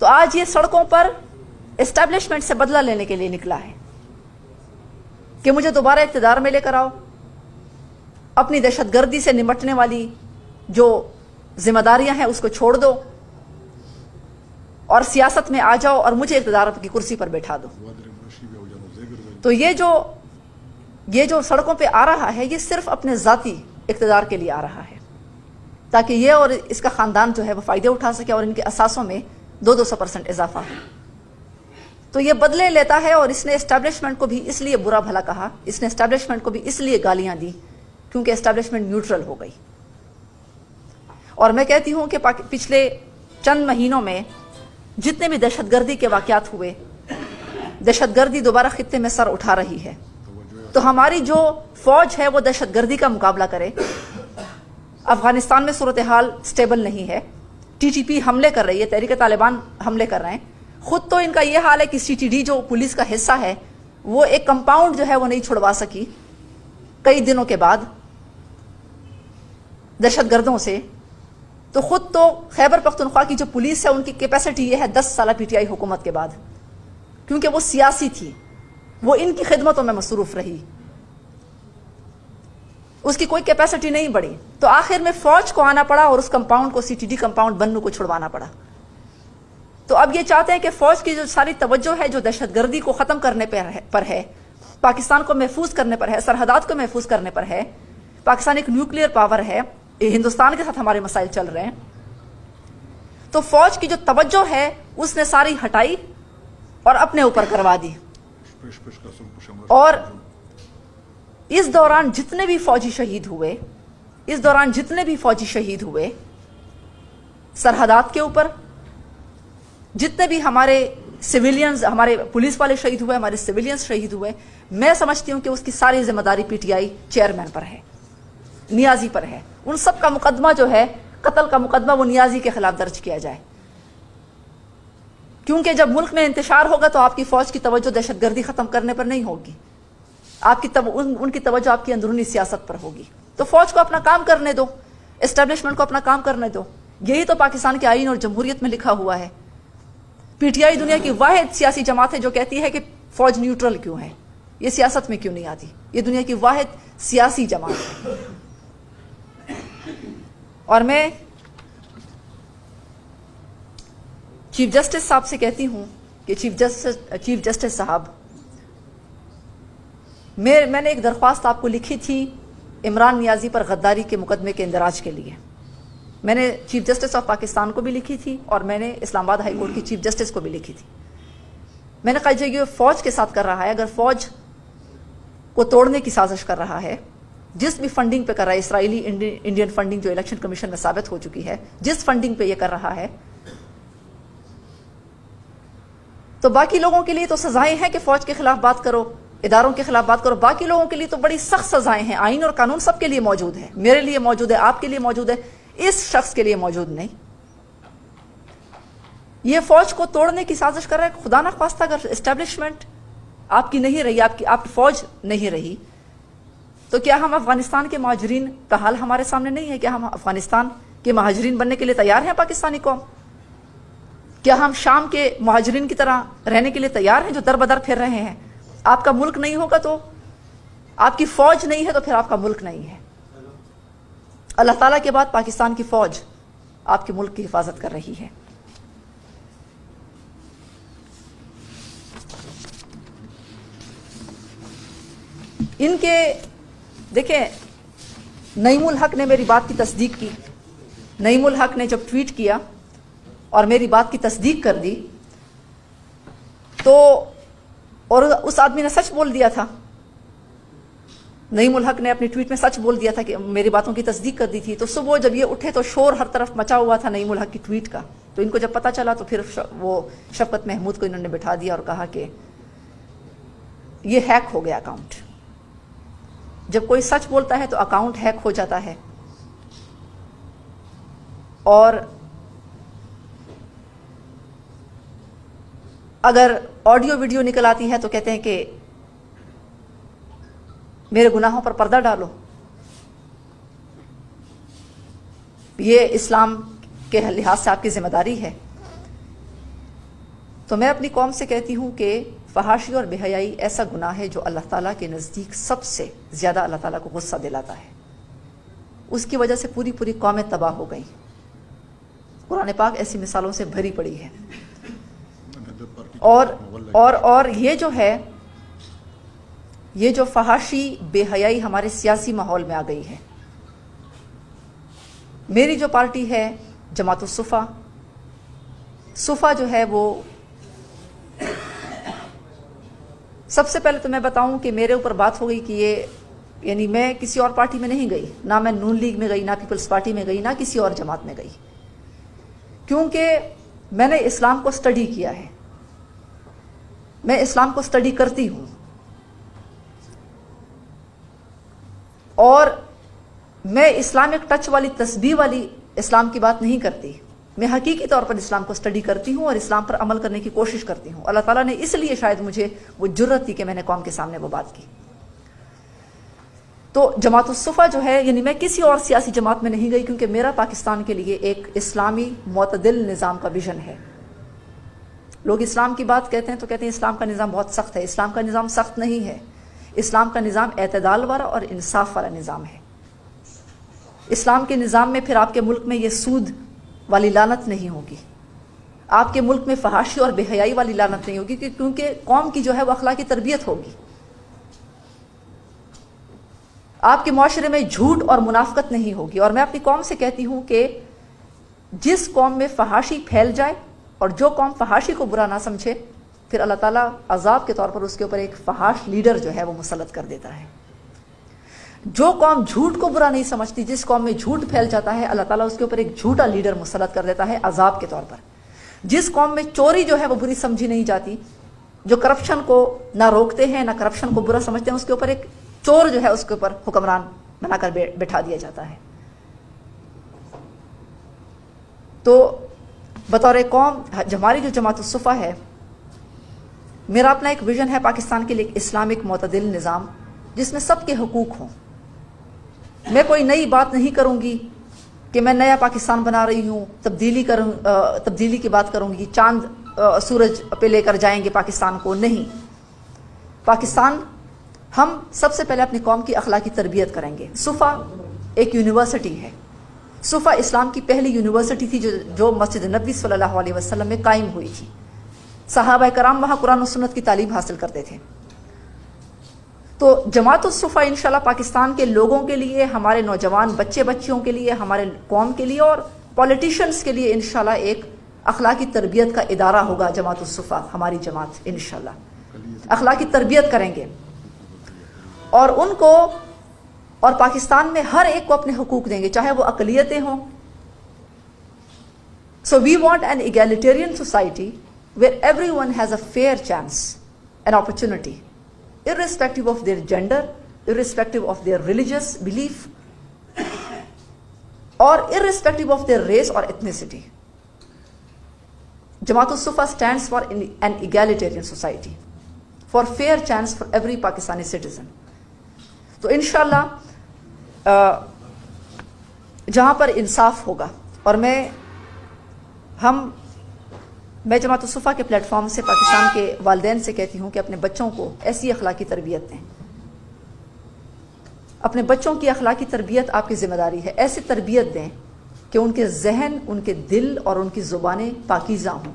تو آج یہ سڑکوں پر اسٹیبلشمنٹ سے بدلہ لینے کے لیے نکلا ہے کہ مجھے دوبارہ اقتدار میں لے کر آؤ، اپنی دہشت گردی سے نمٹنے والی جو ذمہ داریاں ہیں اس کو چھوڑ دو اور سیاست میں آ جاؤ اور مجھے اقتدار کی کرسی پر بیٹھا دو۔ تو یہ جو سڑکوں پہ آ رہا ہے یہ صرف اپنے ذاتی اقتدار کے لیے آ رہا ہے تاکہ یہ اور اس کا خاندان جو ہے وہ فائدے اٹھا سکے اور ان کے اثاثوں میں 200% اضافہ ہو۔ تو یہ بدلے لیتا ہے اور اس نے اسٹیبلشمنٹ کو بھی اس لیے برا بھلا کہا، اس نے اسٹیبلشمنٹ کو بھی اس لیے گالیاں دی کیونکہ اسٹیبلشمنٹ نیوٹرل ہو گئی۔ اور میں کہتی ہوں کہ پچھلے چند مہینوں میں جتنے بھی دہشت گردی کے واقعات ہوئے، دہشت گردی دوبارہ خطے میں سر اٹھا رہی ہے، تو ہماری جو فوج ہے وہ دہشت گردی کا مقابلہ کرے۔ افغانستان میں صورتحال سٹیبل نہیں ہے، ٹی ٹی پی حملے کر رہی ہے، تحریک طالبان حملے کر رہے ہیں، خود تو ان کا یہ حال ہے کہ سی ٹی ڈی جو پولیس کا حصہ ہے وہ ایک کمپاؤنڈ جو ہے وہ نہیں چھڑوا سکی کئی دنوں کے بعد دہشت گردوں سے۔ تو خود تو خیبر پختونخوا کی جو پولیس ہے ان کی کیپیسٹی یہ ہے 10 سالہ پی ٹی آئی حکومت کے بعد، کیونکہ وہ سیاسی تھی، وہ ان کی خدمتوں میں مصروف رہی، اس کی کوئی کیپیسٹی نہیں بڑھی، تو آخر میں فوج کو آنا پڑا اور اس کمپاؤنڈ کو سی ٹی ڈی کمپاؤنڈ بنو کو چھڑوانا پڑا۔ تو اب یہ چاہتے ہیں کہ فوج کی جو ساری توجہ ہے جو دہشت گردی کو ختم کرنے پر ہے، پاکستان کو محفوظ کرنے پر ہے، سرحدات کو محفوظ کرنے پر ہے، پاکستان ایک نیوکلیئر پاور ہے، ہندوستان کے ساتھ ہمارے مسائل چل رہے ہیں، تو فوج کی جو توجہ ہے اس نے ساری ہٹائی اور اپنے اوپر کروا دی۔ اور اس دوران جتنے بھی فوجی شہید ہوئے سرحدات کے اوپر، جتنے بھی ہمارے سویلینز، ہمارے پولیس والے شہید ہوئے، ہمارے سویلینز شہید ہوئے، میں سمجھتی ہوں کہ اس کی ساری ذمہ داری پی ٹی آئی چیئرمین پر ہے، نیازی پر ہے۔ ان سب کا مقدمہ جو ہے، قتل کا مقدمہ، وہ نیازی کے خلاف درج کیا جائے، کیونکہ جب ملک میں انتشار ہوگا تو آپ کی فوج کی توجہ دہشت گردی ختم کرنے پر نہیں ہوگی، ان کی توجہ آپ کی اندرونی سیاست پر ہوگی۔ تو فوج کو اپنا کام کرنے دو، اسٹیبلشمنٹ کو اپنا کام کرنے دو، یہی تو پاکستان کے آئین اور جمہوریت میں لکھا ہوا ہے۔ پی ٹی آئی دنیا کی واحد سیاسی جماعت ہے جو کہتی ہے کہ فوج نیوٹرل کیوں ہے، یہ سیاست میں کیوں نہیں آتی، یہ دنیا کی واحد سیاسی جماعت ہے۔ اور میں چیف جسٹس صاحب سے کہتی ہوں کہ چیف جسٹس صاحب، میں نے ایک درخواست آپ کو لکھی تھی عمران نیازی پر غداری کے مقدمے کے اندراج کے لیے، میں نے چیف جسٹس آف پاکستان کو بھی لکھی تھی اور میں نے اسلام آباد ہائی کورٹ کی چیف جسٹس کو بھی لکھی تھی۔ میں نے کہا جو یہ فوج کے ساتھ کر رہا ہے، اگر فوج کو توڑنے کی سازش کر رہا ہے، جس بھی فنڈنگ پہ کر رہا ہے، اسرائیلی انڈین فنڈنگ جو الیکشن کمیشن میں ثابت ہو چکی ہے، جس فنڈنگ پہ یہ کر رہا ہے، تو باقی لوگوں کے لیے تو سزائیں ہیں کہ فوج کے خلاف بات کرو، اداروں کے خلاف بات کرو، باقی لوگوں کے لیے تو بڑی سخت سزائیں ہیں، آئین اور قانون سب کے لیے موجود ہے، میرے لیے موجود ہے، آپ کے لیے موجود ہے، اس شخص کے لیے موجود نہیں۔ یہ فوج کو توڑنے کی سازش کر رہا ہے۔ خدا نخواستہ اگر اسٹیبلشمنٹ آپ کی نہیں رہی، آپ کی فوج نہیں رہی، تو کیا ہم افغانستان کے مہاجرین کا حال ہمارے سامنے نہیں ہے؟ کیا ہم افغانستان کے مہاجرین بننے کے لیے تیار ہیں؟ پاکستانی قوم، کیا ہم شام کے مہاجرین کی طرح رہنے کے لیے تیار ہیں جو در بدر پھر رہے ہیں؟ آپ کا ملک نہیں ہوگا تو، آپ کی فوج نہیں ہے تو پھر آپ کا ملک نہیں ہے۔ اللہ تعالیٰ کے بعد پاکستان کی فوج آپ کے ملک کی حفاظت کر رہی ہے۔ ان کے دیکھیں، نعیم الحق نے میری بات کی تصدیق کی، نعیم الحق نے جب ٹویٹ کیا اور میری بات کی تصدیق کر دی تو، اور اس آدمی نے سچ بول دیا تھا، نعیم الحق نے اپنی ٹویٹ میں سچ بول دیا تھا کہ میری باتوں کی تصدیق کر دی تھی، تو صبح جب یہ اٹھے تو شور ہر طرف مچا ہوا تھا نعیم الحق کی ٹویٹ کا، تو ان کو جب پتہ چلا تو پھر وہ شفقت محمود کو انہوں نے بٹھا دیا اور کہا کہ یہ ہیک ہو گیا اکاؤنٹ۔ جب کوئی سچ بولتا ہے تو اکاؤنٹ ہیک ہو جاتا ہے، اور اگر آڈیو ویڈیو نکل آتی ہے تو کہتے ہیں کہ میرے گناہوں پر پردہ ڈالو۔ یہ اسلام کے لحاظ سے آپ کی ذمہ داری ہے۔ تو میں اپنی قوم سے کہتی ہوں کہ فحاشی اور بے حیائی ایسا گناہ ہے جو اللہ تعالیٰ کے نزدیک سب سے زیادہ اللہ تعالیٰ کو غصہ دلاتا ہے. اس کی وجہ سے پوری قومیں تباہ ہو گئیں. قرآن پاک ایسی مثالوں سے بھری پڑی ہے. اور یہ جو ہے، یہ جو فحاشی بے حیائی ہمارے سیاسی ماحول میں آ گئی ہے. میری جو پارٹی ہے جماعت الصفا، صفا جو ہے وہ، سب سے پہلے تو میں بتاؤں کہ میرے اوپر بات ہو گئی کہ یہ، یعنی میں کسی اور پارٹی میں نہیں گئی، نہ میں نون لیگ میں گئی، نہ پیپلز پارٹی میں گئی، نہ کسی اور جماعت میں گئی، کیونکہ میں نے اسلام کو سٹڈی کیا ہے. میں اسلام کو سٹڈی کرتی ہوں، اور میں اسلامک ٹچ والی تسبیح والی اسلام کی بات نہیں کرتی. میں حقیقی طور پر اسلام کو سٹڈی کرتی ہوں اور اسلام پر عمل کرنے کی کوشش کرتی ہوں. اللہ تعالیٰ نے اس لیے شاید مجھے وہ جرت دی کہ میں نے قوم کے سامنے وہ بات کی. تو جماعت الصفا جو ہے، یعنی میں کسی اور سیاسی جماعت میں نہیں گئی، کیونکہ میرا پاکستان کے لیے ایک اسلامی معتدل نظام کا ویژن ہے. لوگ اسلام کی بات کہتے ہیں تو کہتے ہیں اسلام کا نظام بہت سخت ہے. اسلام کا نظام سخت نہیں ہے. اسلام کا نظام اعتدال والا اور انصاف والا نظام ہے. اسلام کے نظام میں پھر آپ کے ملک میں یہ سود والی لعنت نہیں ہوگی، آپ کے ملک میں فحاشی اور بے حیائی والی لعنت نہیں ہوگی، کیونکہ قوم کی جو ہے وہ اخلاقی تربیت ہوگی. آپ کے معاشرے میں جھوٹ اور منافقت نہیں ہوگی. اور میں اپنی قوم سے کہتی ہوں کہ جس قوم میں فحاشی پھیل جائے اور جو قوم فحاشی کو برا نہ سمجھے، پھر اللہ تعالیٰ عذاب کے طور پر اس کے اوپر ایک فحاش لیڈر جو ہے وہ مسلط کر دیتا ہے. جو قوم جھوٹ کو برا نہیں سمجھتی، جس قوم میں جھوٹ پھیل جاتا ہے، اللہ تعالیٰ اس کے اوپر ایک جھوٹا لیڈر مسلط کر دیتا ہے عذاب کے طور پر. جس قوم میں چوری جو ہے وہ بری سمجھی نہیں جاتی، جو کرپشن کو نہ روکتے ہیں نہ کرپشن کو برا سمجھتے ہیں، اس کے اوپر ایک چور جو ہے اس کے اوپر حکمران بنا کر بٹھا دیا جاتا ہے. تو بطور قوم ہماری جو جماعت الصفا ہے، میرا اپنا ایک ویژن ہے پاکستان کے لیے، ایک اسلامک معتدل نظام جس میں سب کے حقوق ہوں. میں کوئی نئی بات نہیں کروں گی کہ میں نیا پاکستان بنا رہی ہوں، تبدیلی کی بات کروں گی، چاند سورج پہ لے کر جائیں گے پاکستان کو. نہیں، پاکستان ہم سب سے پہلے اپنی قوم کی اخلاقی تربیت کریں گے. صفا ایک یونیورسٹی ہے. صفا اسلام کی پہلی یونیورسٹی تھی جو مسجد نبوی صلی اللہ علیہ وسلم میں قائم ہوئی تھی. صحابہ کرام وہاں قرآن و سنت کی تعلیم حاصل کرتے تھے. تو جماعت الصفا انشاءاللہ پاکستان کے لوگوں کے لیے، ہمارے نوجوان بچے بچیوں کے لیے، ہمارے قوم کے لیے اور پولیٹیشینز کے لیے انشاءاللہ ایک اخلاقی تربیت کا ادارہ ہوگا. جماعت الصفا، ہماری جماعت انشاءاللہ اخلاقی تربیت کریں گے، اور ان کو اور پاکستان میں ہر ایک کو اپنے حقوق دیں گے، چاہے وہ اقلیتیں ہوں. So we want an egalitarian society where everyone has a fair chance, an opportunity, irrespective of their gender, irrespective of their religious belief, or irrespective of their race or ethnicity. Jamaat al-Sufa stands for an egalitarian society, for fair chance for every Pakistani citizen. تو انشاءاللہ جہاں پر انصاف ہوگا، اور میں جماعت الصفا کے plate form سے پاکستان کے والدین سے کہتی ہوں کہ اپنے بچوں کو ایسی اخلاقی تربیت دیں. اپنے بچوں کی اخلاقی تربیت آپ کی ذمہ داری ہے. ایسی تربیت دیں کہ ان کے ذہن، ان کے دل اور ان کی زبانیں پاکیزہ ہوں.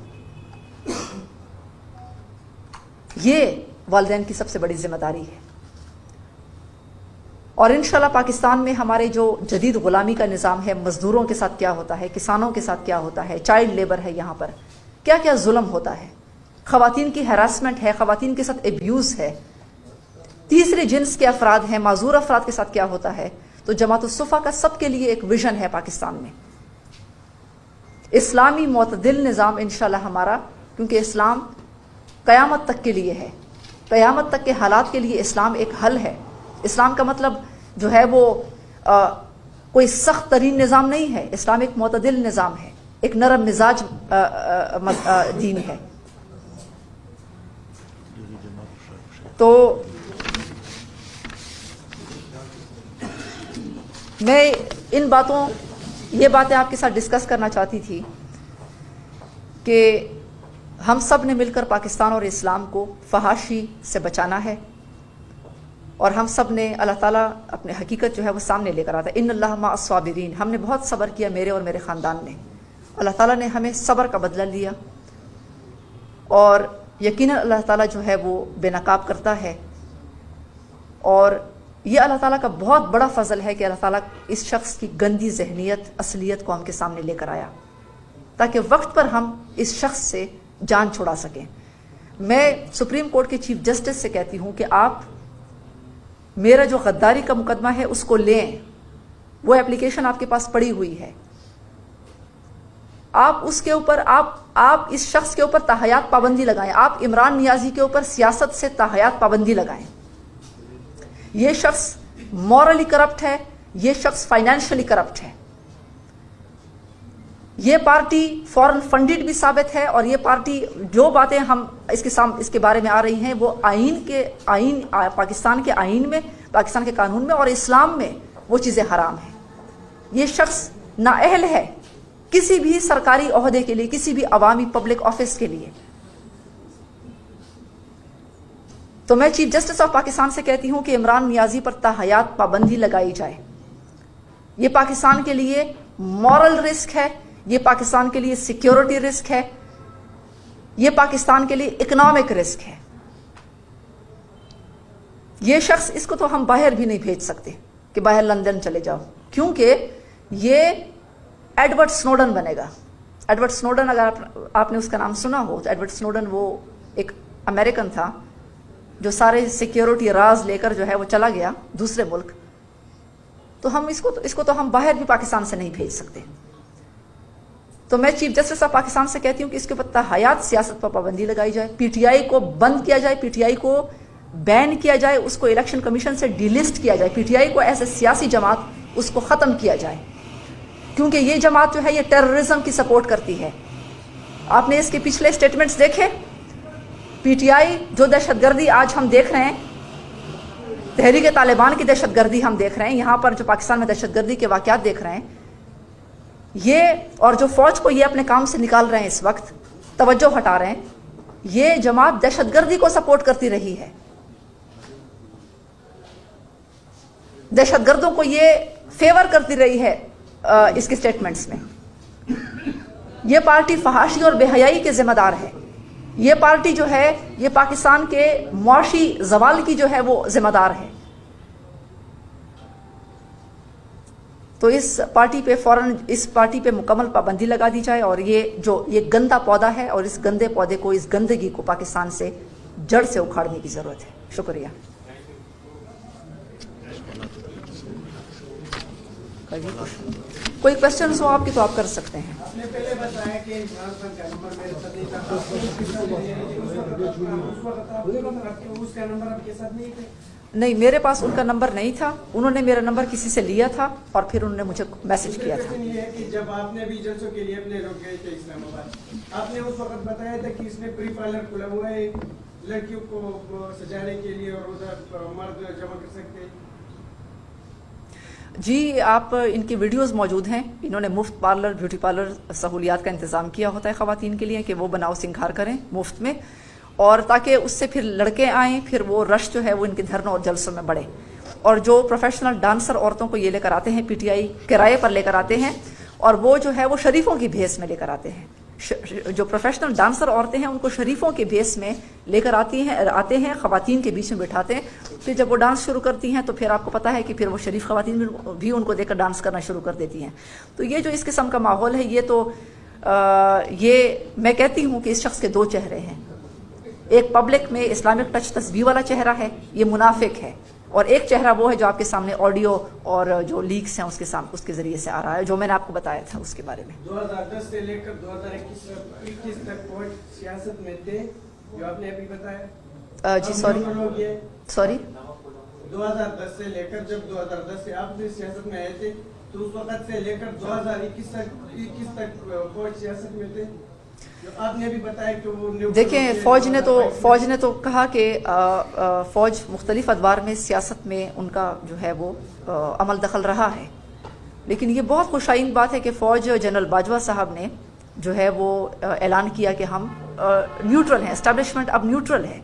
یہ والدین کی سب سے بڑی ذمہ داری ہے. اور انشاءاللہ پاکستان میں ہمارے جو جدید غلامی کا نظام ہے، مزدوروں کے ساتھ کیا ہوتا ہے، کسانوں کے ساتھ کیا ہوتا ہے، چائلڈ لیبر ہے، یہاں پر کیا کیا ظلم ہوتا ہے، خواتین کی ہراسمنٹ ہے، خواتین کے ساتھ ایبیوز ہے، تیسرے جنس کے افراد ہیں، معذور افراد کے ساتھ کیا ہوتا ہے. تو جماعت الصفا کا سب کے لیے ایک ویژن ہے پاکستان میں، اسلامی معتدل نظام انشاءاللہ ہمارا، کیونکہ اسلام قیامت تک کے لیے ہے. قیامت تک کے حالات کے لیے اسلام ایک حل ہے. اسلام کا مطلب جو ہے وہ کوئی سخت ترین نظام نہیں ہے. اسلام ایک معتدل نظام ہے، ایک نرم مزاج دین ہے. تو میں یہ باتیں آپ کے ساتھ ڈسکس کرنا چاہتی تھی کہ ہم سب نے مل کر پاکستان اور اسلام کو فحاشی سے بچانا ہے، اور ہم سب نے اللہ تعالیٰ اپنے حقیقت جو ہے وہ سامنے لے کر آتا ہے، ان اللہ مع الصابرین، ہم نے بہت صبر کیا، میرے اور میرے خاندان نے، اللہ تعالیٰ نے ہمیں صبر کا بدلہ لیا، اور یقیناً اللہ تعالیٰ جو ہے وہ بے نقاب کرتا ہے، اور یہ اللہ تعالیٰ کا بہت بڑا فضل ہے کہ اللہ تعالیٰ اس شخص کی گندی ذہنیت اصلیت کو ہم کے سامنے لے کر آیا تاکہ وقت پر ہم اس شخص سے جان چھڑا سکیں۔ میں سپریم کورٹ کے چیف جسٹس سے کہتی ہوں کہ آپ میرا جو غداری کا مقدمہ ہے اس کو لیں، وہ اپلیکیشن آپ کے پاس پڑی ہوئی ہے، آپ اس کے اوپر آپ اس شخص کے اوپر تاحیات پابندی لگائیں، آپ عمران نیازی کے اوپر سیاست سے تاحیات پابندی لگائیں۔ یہ شخص مورلی کرپٹ ہے، یہ شخص فائنینشلی کرپٹ ہے، یہ پارٹی فورن فنڈڈ بھی ثابت ہے، اور یہ پارٹی جو باتیں ہم اس کے بارے میں آ رہی ہیں وہ پاکستان کے آئین میں، پاکستان کے قانون میں اور اسلام میں وہ چیزیں حرام ہیں۔ یہ شخص نااہل ہے کسی بھی سرکاری عہدے کے لیے، کسی بھی عوامی پبلک آفس کے لیے۔ تو میں چیف جسٹس آف پاکستان سے کہتی ہوں کہ عمران نیازی پر تاحیات پابندی لگائی جائے۔ یہ پاکستان کے لیے مورل رسک ہے، یہ پاکستان کے لیے سیکیورٹی رسک ہے، یہ پاکستان کے لیے اکنامک رسک ہے۔ یہ شخص، اس کو تو ہم باہر بھی نہیں بھیج سکتے کہ باہر لندن چلے جاؤ، کیونکہ یہ ایڈورڈ سنوڈن بنے گا۔ ایڈورڈ سنوڈن، اگر آپ نے اس کا نام سنا ہو تو ایڈورڈ سنوڈن وہ ایک امریکن تھا جو سارے سیکیورٹی راز لے کر جو ہے وہ چلا گیا دوسرے ملک، تو ہم اس کو تو ہم باہر بھی پاکستان سے نہیں بھیج سکتے۔ تو میں چیف جسٹس آف پاکستان سے کہتی ہوں کہ اس کے اوپر تاحیات سیاست پر پابندی لگائی جائے، پی ٹی آئی کو بند کیا جائے، پی ٹی آئی کو بین کیا جائے، اس کو الیکشن کمیشن سے ڈی لسٹ کیا جائے، پی ٹی آئی کو ایز اے سیاسی جماعت اس کو ختم کیا جائے، کیونکہ یہ جماعت جو ہے یہ ٹیررزم کی سپورٹ کرتی ہے۔ آپ نے اس کے پچھلے سٹیٹمنٹس دیکھے، پی ٹی آئی جو دہشت گردی آج ہم دیکھ رہے ہیں، تحریک طالبان کی دہشت گردی ہم دیکھ رہے ہیں، یہاں پر جو پاکستان میں دہشت گردی کے واقعات دیکھ رہے ہیں، یہ اور جو فوج کو یہ اپنے کام سے نکال رہے ہیں، اس وقت توجہ ہٹا رہے ہیں، یہ جماعت دہشت گردی کو سپورٹ کرتی رہی ہے، دہشت گردوں کو یہ فیور کرتی رہی ہے اس کے سٹیٹمنٹس میں۔ یہ پارٹی فحاشی اور بے حیائی کے ذمہ دار ہے، یہ پارٹی جو ہے یہ پاکستان کے معاشی زوال کی جو ہے وہ ذمہ دار ہے۔ تو اس پارٹی پہ مکمل پابندی لگا دی جائے، اور یہ گندا پودا ہے، اور اس گندے پودے کو، اس گندگی کو پاکستان سے جڑ سے اکھاڑنے کی ضرورت ہے۔ شکریہ۔ کوئی کوشچنز ہو آپ کی تو آپ کر سکتے ہیں۔ آپ نے پہلے بتایا کہ عمران خان کا نمبر میرے ساتھ نہیں تھا، اس کا نمبر آپ کے ساتھ نہیں تھے؟ نہیں، میرے پاس ان کا نمبر نہیں تھا، انہوں نے میرا نمبر کسی سے لیا تھا اور پھر انہوں نے مجھے میسج کیا تھا۔ یہ ہے کہ جب آپ نے بھی جلسوں کے لیے اپنے لوگ گئے تھے اسلام آباد، آپ نے اس وقت بتایا تھا کہ اس نے پری پارلر کھولا ہوا ہے لڑکیوں کو سجانے کے لیے اور ادھر مرد جمع کر سکتے ہیں۔ جی، آپ ان کی ویڈیوز موجود ہیں، انہوں نے مفت پارلر، بیوٹی پارلر سہولیات کا انتظام کیا ہوتا ہے خواتین کے لیے کہ وہ بناؤ سنگھار کریں مفت میں، اور تاکہ اس سے پھر لڑکے آئیں، پھر وہ رش جو ہے وہ ان کے دھرنوں اور جلسوں میں بڑھے۔ اور جو پروفیشنل ڈانسر عورتوں کو یہ لے کر آتے ہیں، پی ٹی آئی کرائے پر لے کر آتے ہیں، اور وہ جو ہے وہ شریفوں کی بھیس میں لے کر آتے ہیں۔ جو پروفیشنل ڈانسر عورتیں ہیں ان کو شریفوں کے بھیس میں لے کر آتے ہیں، خواتین کے بیچ میں بٹھاتے ہیں، پھر جب وہ ڈانس شروع کرتی ہیں تو پھر آپ کو پتہ ہے کہ پھر وہ شریف خواتین بھی ان کو دیکھ کر ڈانس کرنا شروع کر دیتی ہیں۔ تو یہ جو اس قسم کا ماحول ہے، یہ میں کہتی ہوں کہ اس شخص کے دو چہرے ہیں، ایک پبلک میں اسلامک ٹچ تصویر والا چہرہ ہے، یہ منافق ہے، اور ایک چہرہ وہ ہے جو آپ کے سامنے آڈیو اور جو لیکس ہیں اس کے ذریعے سے آ رہا ہے، جو میں نے آپ کو بتایا تھا اس کے بارے میں۔ 2010 سے لے کر 2021 تک فوج سیاست میں تھے، جو آپ نے ابھی بتایا۔ جی سوری 2010 سے لے کر جب 2010 سے آپ نے سیاست میں آئے تھے تو اس وقت سے لے کر 2021 تک فوج سیاست میں تھے، جو آپ نے ابھی بتایا کہ وہ دیکھیں، فوج نے تو کہا کہ فوج مختلف ادوار میں سیاست میں ان کا جو ہے وہ عمل دخل رہا ہے، لیکن یہ بہت خوش آئند بات ہے کہ فوج جنرل باجوہ صاحب نے جو ہے وہ اعلان کیا کہ ہم نیوٹرل ہیں، اسٹیبلشمنٹ اب نیوٹرل ہے،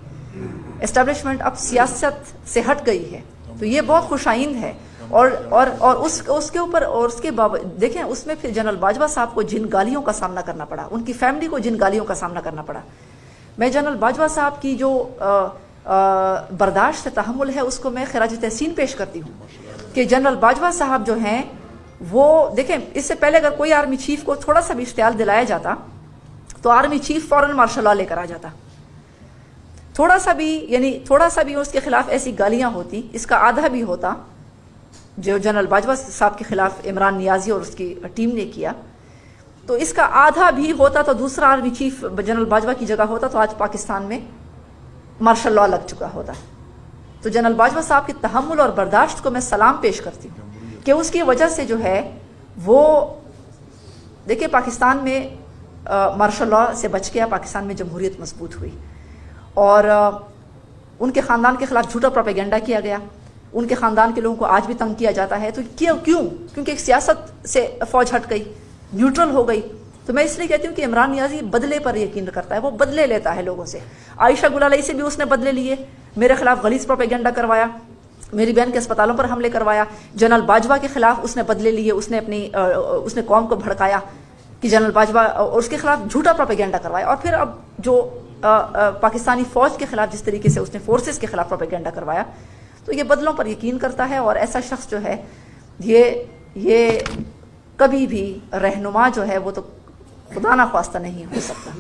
اسٹیبلشمنٹ اب سیاست سے ہٹ گئی ہے، تو یہ بہت خوش آئند ہے۔ اور اس کے اوپر اور اس کے دیکھیں اس میں پھر جنرل باجوہ صاحب کو جن گالیوں کا سامنا کرنا پڑا، ان کی فیملی کو جن گالیوں کا سامنا کرنا پڑا، میں جنرل باجوہ صاحب کی جو برداشت تحمل ہے اس کو میں خراج تحسین پیش کرتی ہوں کہ جنرل باجوہ صاحب جو ہیں وہ دیکھیں، اس سے پہلے اگر کوئی آرمی چیف کو تھوڑا سا بھی اشتعال دلایا جاتا تو آرمی چیف فوراً مارشل لا لے کر آ جاتا، تھوڑا سا بھی اس کے خلاف ایسی گالیاں ہوتی، اس کا آدھا بھی ہوتا جو جنرل باجوہ صاحب کے خلاف عمران نیازی اور اس کی ٹیم نے کیا، تو اس کا آدھا بھی ہوتا تو دوسرا آرمی چیف جنرل باجوہ کی جگہ ہوتا تو آج پاکستان میں مارشل لا لگ چکا ہوتا۔ تو جنرل باجوہ صاحب کی تحمل اور برداشت کو میں سلام پیش کرتی ہوں کہ اس کی وجہ سے جو ہے وہ دیکھیں پاکستان میں مارشل لا سے بچ گیا، پاکستان میں جمہوریت مضبوط ہوئی، اور ان کے خاندان کے خلاف جھوٹا پروپیگنڈا کیا گیا، ان کے خاندان کے لوگوں کو آج بھی تنگ کیا جاتا ہے، تو کیوں؟ کیونکہ ایک سیاست سے فوج ہٹ گئی، نیوٹرل ہو گئی۔ تو میں اس لیے کہتی ہوں کہ عمران نیازی بدلے پر یقین کرتا ہے، وہ بدلے لیتا ہے لوگوں سے۔ عائشہ گلالئی سے بھی اس نے بدلے لیے، میرے خلاف غلیظ پروپیگنڈا کروایا، میری بہن کے اسپتالوں پر حملے کروایا، جنرل باجوہ کے خلاف اس نے بدلے لیے، اس نے قوم کو بھڑکایا کہ جنرل باجوہ، اور اس کے خلاف جھوٹا پروپیگنڈا کروایا، اور پھر اب جو پاکستانی فوج کے خلاف جس طریقے سے اس نے فورسز کے خلاف پروپیگنڈا کروایا، تو یہ بدلوں پر یقین کرتا ہے، اور ایسا شخص جو ہے یہ کبھی بھی رہنما جو ہے وہ تو خدا نخواستہ نہیں ہو سکتا۔